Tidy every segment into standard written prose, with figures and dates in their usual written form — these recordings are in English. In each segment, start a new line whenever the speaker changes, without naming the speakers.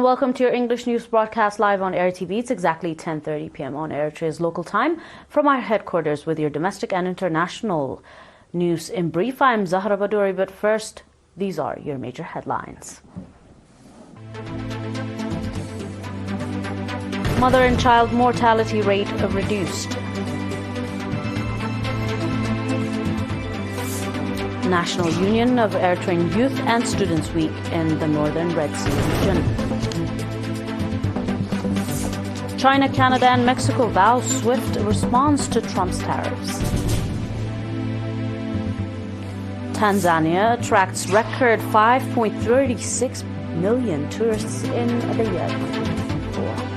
welcome to your English news broadcast live on ERi-TV. It's exactly 10:30 p.m. on Eritrea's local time from our headquarters with your domestic and international news in brief. I'm Zahra Badouri, but first, these are your major headlines. Mother and child mortality rate reduced. National Union of Eritrean Youth and Students Week in the Northern Red Sea region. China, Canada and Mexico vow swift response to Trump's tariffs. Tanzania attracts record 5.36 million tourists in the year 2024.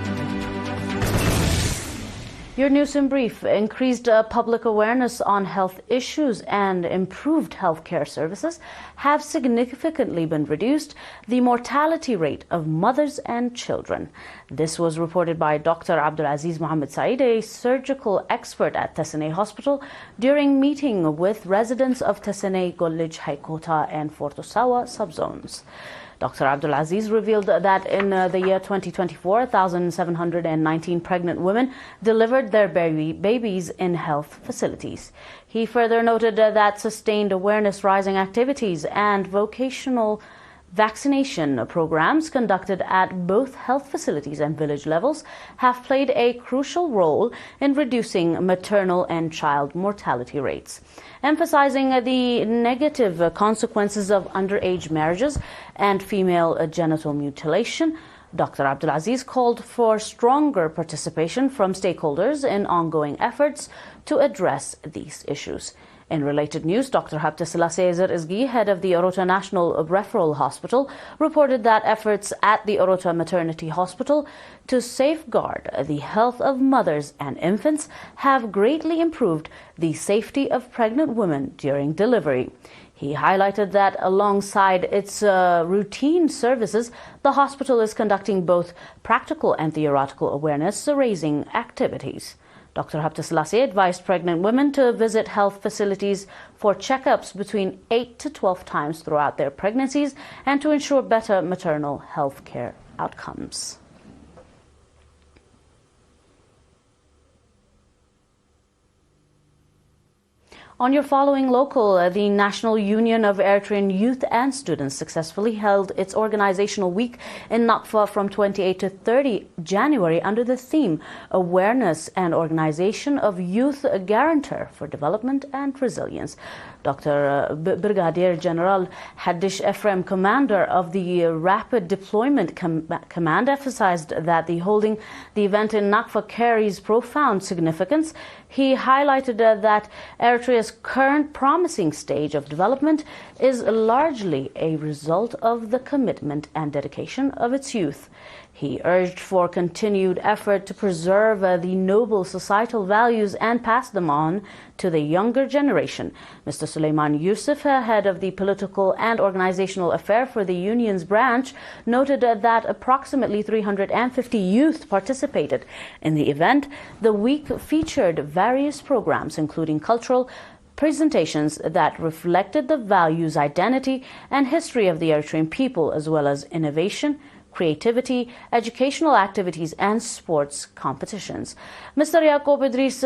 Your news in brief. Increased public awareness on health issues and improved healthcare services have significantly been reduced the mortality rate of mothers and children. This was reported by Dr. Abdulaziz Mohammed Said, a surgical expert at Tesane Hospital, during meeting with residents of Tesane, Golij, Haikota and Fortosawa subzones. Dr. Abdulaziz revealed that in the year 2024, 1,719 pregnant women delivered their babies in health facilities. He further noted that sustained awareness-raising activities and vocational vaccination programs conducted at both health facilities and village levels have played a crucial role in reducing maternal and child mortality rates. Emphasizing the negative consequences of underage marriages and female genital mutilation, Dr. Abdulaziz called for stronger participation from stakeholders in ongoing efforts to address these issues. In related news, Dr. Habte Selassie Izgi, head of the Orota National Referral Hospital, reported that efforts at the Orota Maternity Hospital to safeguard the health of mothers and infants have greatly improved the safety of pregnant women during delivery. He highlighted that alongside its routine services, the hospital is conducting both practical and theoretical awareness-raising activities. Dr. Habte Selassie advised pregnant women to visit health facilities for checkups between 8 to 12 times throughout their pregnancies and to ensure better maternal health care outcomes. On your following local, the National Union of Eritrean Youth and Students successfully held its organizational week in Nakfa from 28 to 30 January under the theme Awareness and Organization of Youth Guarantor for Development and Resilience. Dr. Brigadier General Hadish Ephraim, commander of the Rapid Deployment Command, emphasized that holding the event in Nakfa carries profound significance. He highlighted that Eritrea's current promising stage of development is largely a result of the commitment and dedication of its youth. He urged for continued effort to preserve the noble societal values and pass them on to the younger generation. Mr. Suleiman Yusuf, head of the Political and Organizational Affairs for the Union's branch, noted that approximately 350 youth participated in the event. The week featured various programs, including cultural presentations that reflected the values, identity, and history of the Eritrean people, as well as innovation, creativity, educational activities, and sports competitions. Mr. Yaqub Idris,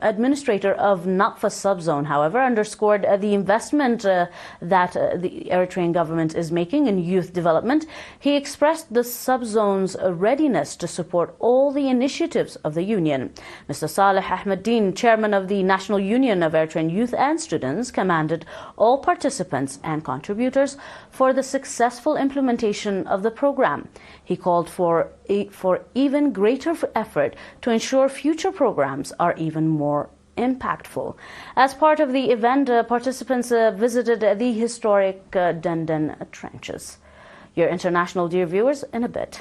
administrator of Nakfa subzone, however, underscored the investment that the Eritrean government is making in youth development. He expressed the subzone's readiness to support all the initiatives of the union. Mr. Saleh Ahmeddin, chairman of the National Union of Eritrean Youth and Students, commended all participants and contributors for the successful implementation of the program. He called for even greater effort to ensure future programs are even more impactful. As part of the event, participants visited the historic Denden trenches. Your international, dear viewers, in a bit.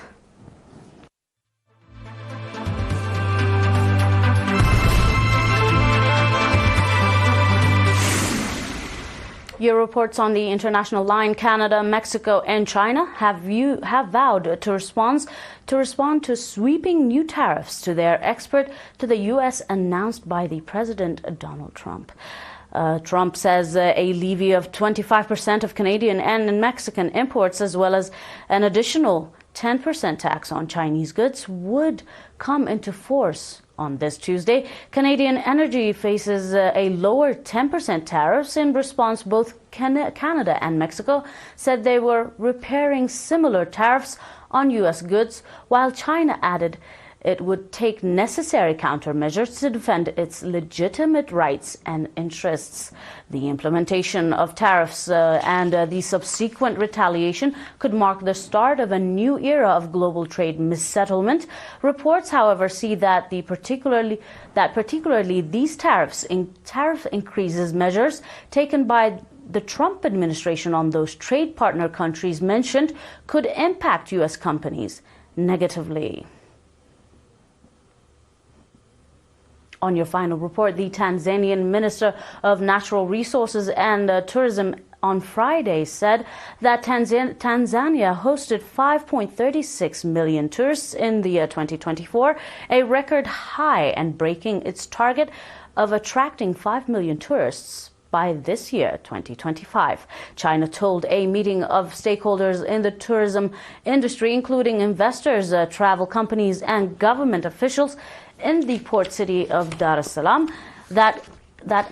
Your reports on the international line. Canada, Mexico and China have vowed to respond to sweeping new tariffs to their export to the U.S. announced by the President Donald Trump. Trump says a levy of 25% of Canadian and Mexican imports, as well as an additional 10% tax on Chinese goods would come into force on this Tuesday. Canadian Energy faces a lower 10% tariffs in response. Both Canada and Mexico said they were repairing similar tariffs on U.S. goods, while China added it would take necessary countermeasures to defend its legitimate rights and interests. The implementation of tariffs and the subsequent retaliation could mark the start of a new era of global trade missettlement. Reports, however, see that particularly these tariff increases measures taken by the Trump administration on those trade partner countries mentioned could impact U.S. companies negatively. On your final report, the Tanzanian Minister of Natural Resources and Tourism on Friday said that Tanzania hosted 5.36 million tourists in the year 2024, a record high, and breaking its target of attracting 5 million tourists by this year, 2025. China told a meeting of stakeholders in the tourism industry, including investors, travel companies, and government officials in the port city of Dar es Salaam, that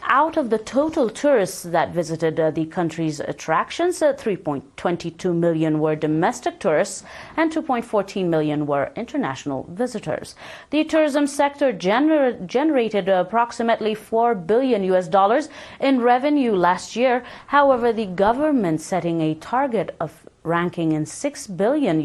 out of the total tourists that visited the country's attractions, 3.22 million were domestic tourists and 2.14 million were international visitors. The tourism sector generated approximately $4 billion in revenue last year. However, the government setting a target of ranking in $6 billion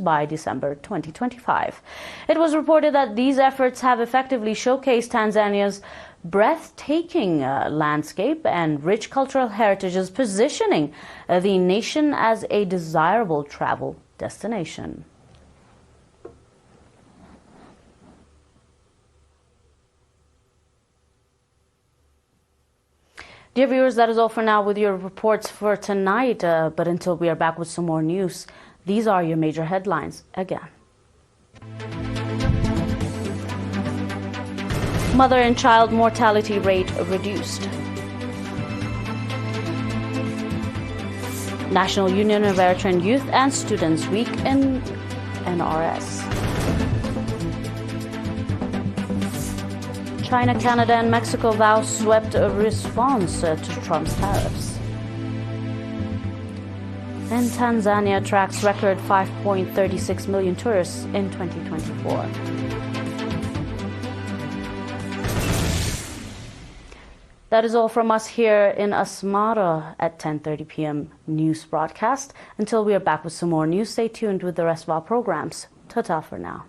by December 2025. It was reported that these efforts have effectively showcased Tanzania's breathtaking landscape and rich cultural heritages, positioning the nation as a desirable travel destination. Dear viewers, that is all for now with your reports for tonight. But until we are back with some more news, these are your major headlines again. Mother and child mortality rate reduced. National Union of Eritrean Youth and Students Week in NRS. China, Canada, and Mexico vow swept a response to Trump's tariffs. And Tanzania tracks record 5.36 million tourists in 2024. That is all from us here in Asmara at 10:30 p.m. news broadcast. Until we are back with some more news, stay tuned with the rest of our programs. Ta-ta for now.